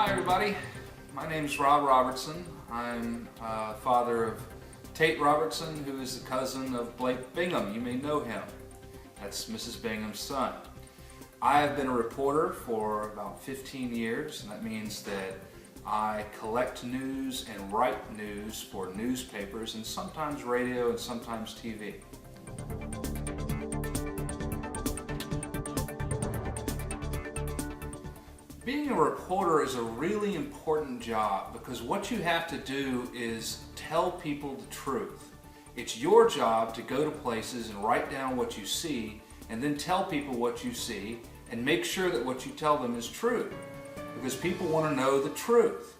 Hi everybody, my name is Rob Robertson. I'm father of Tate Robertson, who is the cousin of Blake Bingham. You may know him. That's Mrs. Bingham's son. I have been a reporter for about 15 years, and that means that I collect news and write news for newspapers and sometimes radio and sometimes TV. Being a reporter is a really important job because what you have to do is tell people the truth. It's your job to go to places and write down what you see and then tell people what you see and make sure that what you tell them is true because people want to know the truth.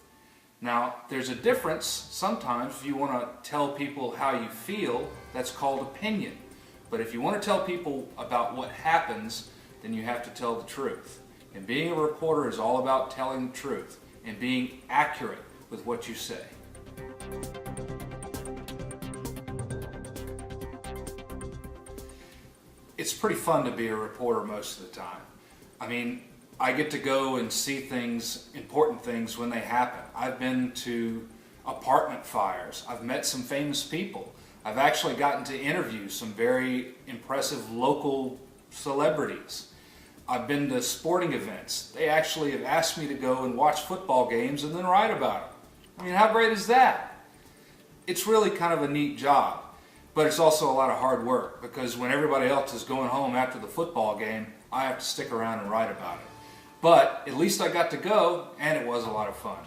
Now, there's a difference. Sometimes if you want to tell people how you feel, that's called opinion. But if you want to tell people about what happens, then you have to tell the truth. And being a reporter is all about telling the truth and being accurate with what you say. It's pretty fun to be a reporter most of the time. I mean, I get to go and see things, important things, when they happen. I've been to apartment fires. I've met some famous people. I've actually gotten to interview some very impressive local celebrities. I've been to sporting events. They actually have asked me to go and watch football games and then write about them. I mean, how great is that? It's really kind of a neat job, but it's also a lot of hard work because when everybody else is going home after the football game, I have to stick around and write about it. But at least I got to go, and it was a lot of fun.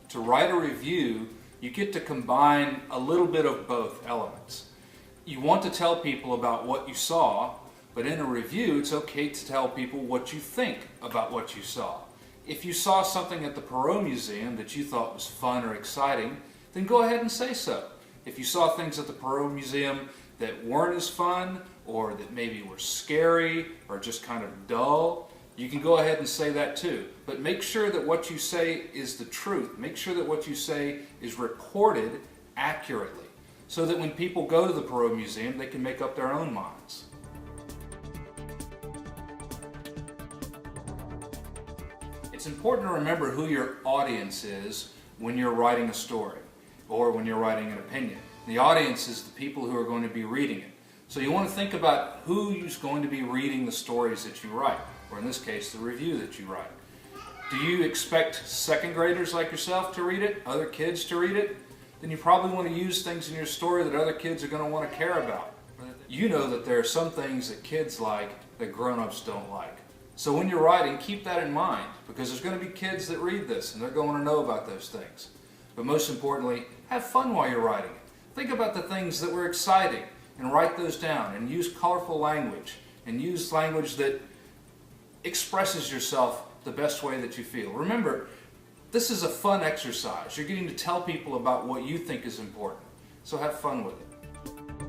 To write a review, you get to combine a little bit of both elements. You want to tell people about what you saw, but in a review, it's okay to tell people what you think about what you saw. If you saw something at the Perot Museum that you thought was fun or exciting, then go ahead and say so. If you saw things at the Perot Museum that weren't as fun, or that maybe were scary, or just kind of dull, you can go ahead and say that too. But make sure that what you say is the truth. Make sure that what you say is reported accurately, so that when people go to the Perot Museum, they can make up their own minds. It's important to remember who your audience is when you're writing a story, or when you're writing an opinion. The audience is the people who are going to be reading it. So you want to think about who's going to be reading the stories that you write, or in this case, the review that you write. Do you expect second graders like yourself to read it, other kids to read it? Then you probably want to use things in your story that other kids are going to want to care about. You know that there are some things that kids like that grown-ups don't like. So when you're writing, keep that in mind, because there's going to be kids that read this and they're going to know about those things. But most importantly, have fun while you're writing it. Think about the things that were exciting and write those down, and use colorful language and use language that expresses yourself the best way that you feel. Remember, this is a fun exercise. You're getting to tell people about what you think is important. So have fun with it.